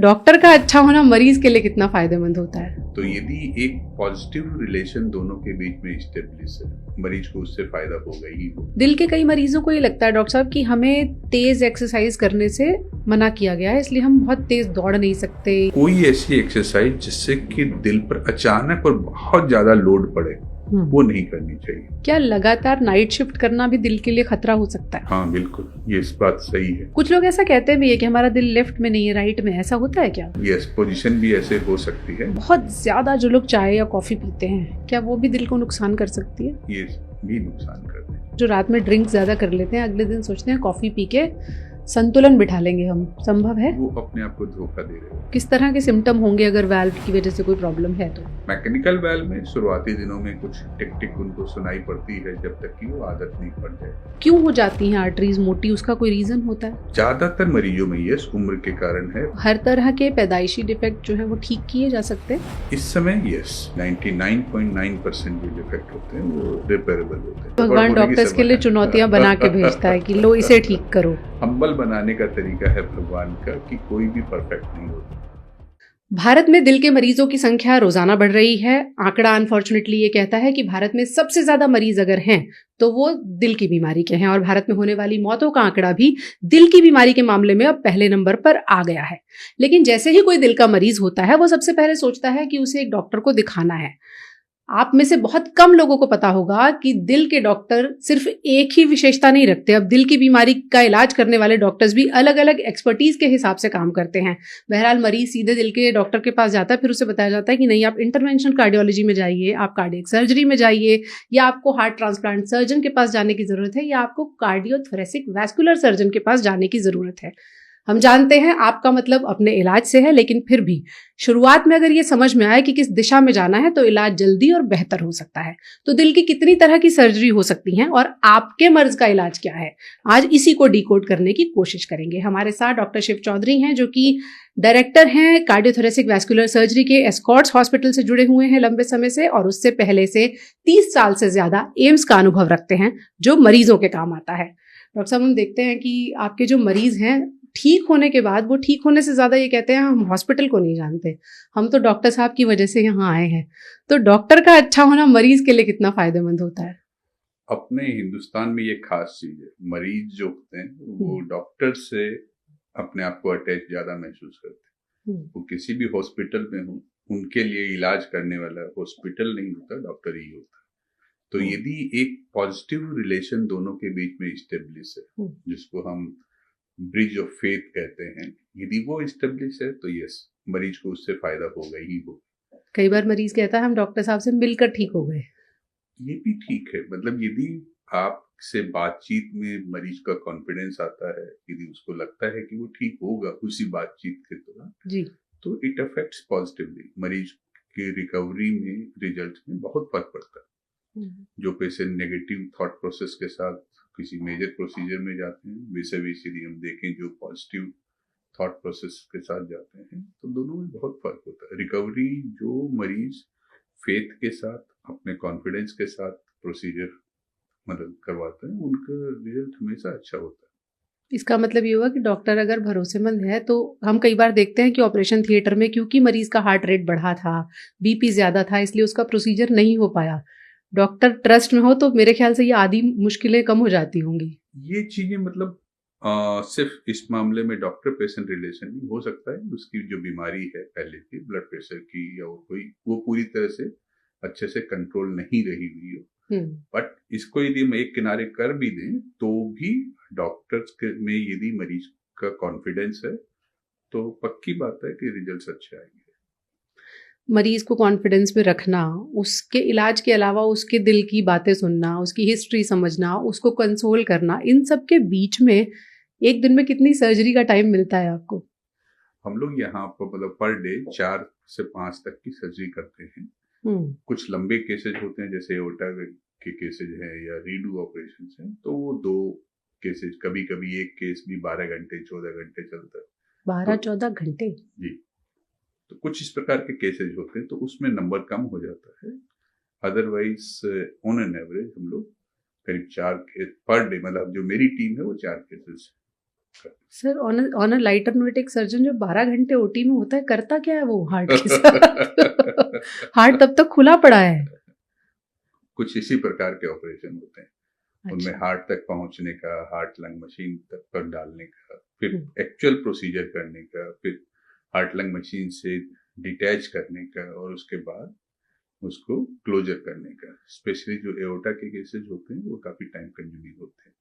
Doctor का अच्छा होना मरीज के लिए कितना फायदेमंद होता है? तो यदि एक पॉजिटिव रिलेशन दोनों के बीच में स्टेब्लिश है, मरीज को उससे फायदा होगा ही होगा। दिल के कई मरीजों को ये लगता है डॉक्टर साहब कि हमें तेज एक्सरसाइज करने से मना किया गया है, इसलिए हम बहुत तेज दौड़ नहीं सकते। कोई ऐसी एक्सरसाइज जिससे कि दिल पर अचानक और बहुत ज्यादा लोड पड़े वो नहीं करनी चाहिए। क्या लगातार नाइट शिफ्ट करना भी दिल के लिए खतरा हो सकता है? हाँ बिल्कुल, ये इस बात सही है। कुछ लोग ऐसा कहते भी है कि हमारा दिल लेफ्ट में नहीं है राइट में, ऐसा होता है क्या? यस, पोजीशन भी ऐसे हो सकती है। बहुत ज्यादा जो लोग चाय या कॉफी पीते हैं, क्या वो भी दिल को नुकसान कर सकती है? ये भी नुकसान करते हैं। जो रात में ड्रिंक ज्यादा कर लेते हैं, अगले दिन सोचते हैं कॉफी पी के संतुलन बिठा लेंगे हम, संभव है? वो अपने आप को धोखा दे रहे हैं। किस तरह के सिम्टम होंगे अगर वाल्व की वजह से कोई प्रॉब्लम है तो? मैकेनिकल वाल्व में शुरुआती दिनों में कुछ टिक टिक उनको सुनाई पड़ती है, जब तक कि वो आदत नहीं पड़ जाए। क्यों हो जाती हैं आर्टरीज मोटी, उसका कोई रीजन होता है? ज्यादातर मरीजों में ये उम्र के कारण है। हर तरह के पैदाइशी डिफेक्ट जो है वो ठीक किए जा सकते हैं इस समय यस, 99.9% जो डिफेक्ट होते हैं वो रिपेयरेबल होते हैं। भगवान डॉक्टर्स के लिए चुनौतियां बना के भेजता है कि लो इसे ठीक करो। हम्बल बनाने का तरीका है भगवान का कि कोई भी परफेक्ट नहीं होता। भारत में दिल के मरीजों की संख्या रोजाना बढ़ रही है। आंकड़ा अनफॉर्चुनेटली ये कहता है कि भारत में सबसे ज्यादा मरीज अगर हैं तो वो दिल की बीमारी के हैं, और भारत में होने वाली मौतों का आंकड़ा भी दिल की बीमारी के मामले में अब पहले नंबर पर आ गया है। लेकिन जैसे ही कोई दिल का मरीज होता है, वो सबसे पहले सोचता है कि उसे एक डॉक्टर को दिखाना है। आप में से बहुत कम लोगों को पता होगा कि दिल के डॉक्टर सिर्फ एक ही विशेषता नहीं रखते। अब दिल की बीमारी का इलाज करने वाले डॉक्टर्स भी अलग अलग एक्सपर्टीज के हिसाब से काम करते हैं। बहरहाल मरीज सीधे दिल के डॉक्टर के पास जाता है, फिर उसे बताया जाता है कि नहीं, आप इंटरवेंशन कार्डियोलॉजी में जाइए, आप कार्डियक सर्जरी में जाइए, या आपको हार्ट ट्रांसप्लांट सर्जन के पास जाने की जरूरत है, या आपको कार्डियोथोरेसिक वैस्कुलर सर्जन के पास जाने की जरूरत है। हम जानते हैं आपका मतलब अपने इलाज से है, लेकिन फिर भी शुरुआत में अगर ये समझ में आए कि किस दिशा में जाना है तो इलाज जल्दी और बेहतर हो सकता है। तो दिल की कितनी तरह की सर्जरी हो सकती हैं और आपके मर्ज का इलाज क्या है, आज इसी को डिकोड करने की कोशिश करेंगे। हमारे साथ डॉक्टर शिव चौधरी हैं, जो कि डायरेक्टर हैं कार्डियोथोरेसिक वैस्कुलर सर्जरी के एस्कॉर्ट्स हॉस्पिटल से जुड़े हुए हैं लंबे समय से, और उससे पहले से 30 साल से ज्यादा एम्स का अनुभव रखते हैं जो मरीजों के काम आता है। डॉक्टर साहब, हम देखते हैं कि आपके जो मरीज हैं, ठीक होने के बाद वो ठीक होने से ज्यादा ये कहते हैं हम हॉस्पिटल को नहीं जानते, हम तो डॉक्टर साहब की वजह से यहाँ आए हैं। तो डॉक्टर का अच्छा होना मरीज के लिए कितना फायदेमंद होता है? अपने हिंदुस्तान में ये खास चीज है, मरीज जो होते हैं वो डॉक्टर से अपने आप को अटैच ज्यादा महसूस करते हैं। वो किसी भी हॉस्पिटल में हो, उनके लिए इलाज करने वाला हॉस्पिटल नहीं होता, डॉक्टर ही होता है। तो यदि एक पॉजिटिव रिलेशन दोनों के बीच में स्टेब्लिश है, जिसको हम ब्रिज ऑफ फेथ कहते हैं, यदि वो स्टेब्लिश है तो यस, मरीज को उससे फायदा होगा ही होगा। कई बार मरीज कहता है हम डॉक्टर साहब से मिलकर ठीक हो गए। ये भी ठीक है, मतलब यदि आपसे बातचीत में मरीज का कॉन्फिडेंस आता है, यदि उसको लगता है कि वो ठीक होगा उसी बातचीत के दौरान जी, तो इट अफेक्ट्स पॉजिटिवली। मरीज के रिकवरी में, रिजल्ट में बहुत फर्क पड़ता है। जो पेशेंट नेगेटिव थॉट प्रोसेस के साथ किसी मेजर प्रोसीजर में जाते हैं, वैसे यदि हम देखें जो पॉजिटिव थॉट प्रोसेस के साथ जाते हैं, तो दोनों में बहुत फर्क होता है। रिकवरी जो मरीज फेथ के साथ, अपने कॉन्फिडेंस के साथ प्रोसीजर मतलब करवाते हैं, उनका रिजल्ट हमेशा अच्छा होता है। इसका मतलब ये हुआ कि डॉक्टर अगर भरोसेमंद है, तो हम कई बार देखते हैं कि ऑपरेशन थिएटर में क्योंकि मरीज का हार्ट रेट बढ़ा था, बीपी ज्यादा था, इसलिए उसका प्रोसीजर नहीं हो पाया। डॉक्टर ट्रस्ट में हो तो मेरे ख्याल से ये आधी मुश्किलें कम हो जाती होंगी। ये चीजें मतलब सिर्फ इस मामले में डॉक्टर पेशेंट रिलेशन नहीं हो सकता है, उसकी जो बीमारी है पहले की, ब्लड प्रेशर की या कोई, वो पूरी तरह से अच्छे से कंट्रोल नहीं रही हुई हो, बट इसको यदि हम एक किनारे कर भी दें तो भी डॉक्टर्स में यदि मरीज का कॉन्फिडेंस है तो पक्की बात है कि रिजल्ट्स अच्छे आएंगे। मरीज को कॉन्फिडेंस में रखना, उसके इलाज के अलावा उसके दिल की बातें सुनना, उसकी हिस्ट्री समझना, उसको कंसोल करना, इन सब के बीच में एक दिन में कितनी सर्जरी का टाइम मिलता है आपको? हम लोग यहाँ पर मतलब पर डे 4 से 5 तक की सर्जरी करते हैं। कुछ लंबे केसेज होते हैं, जैसे एओर्टा के केसेज हैं या रीडू ऑपरेशन हैं, तो वो 2 केसेज, कभी कभी एक केस भी 12 घंटे 14 घंटे चलता है। 12-14 घंटे? जी, तो कुछ इस प्रकार के केसेज होते हैं, तो उसमें नंबर कम हो जाता है। अदरवाइज ऑन एन एवरेज हम लोग करीब 4 केस पर डे, मतलब जो मेरी टीम है वो 4 cases sir on a lighter note, एक सर्जन जो 12 घंटे ओटी में होता है करता क्या है वो हार्ट के साथ? हार्ट तब तक खुला पड़ा है। कुछ इसी प्रकार के ऑपरेशन होते हैं। उनमें अच्छा। हार्ट तक पहुंचने का, हार्ट लंग मशीन तक पर डालने का, फिर हम्म, एक्चुअल प्रोसीजर करने का, फिर हार्ट लंग मशीन से डिटैच करने का, और उसके बाद उसको क्लोजर करने का। स्पेशली जो एओर्टा के केसेस होते हैं वो काफी टाइम कंज्यूमिंग होते हैं।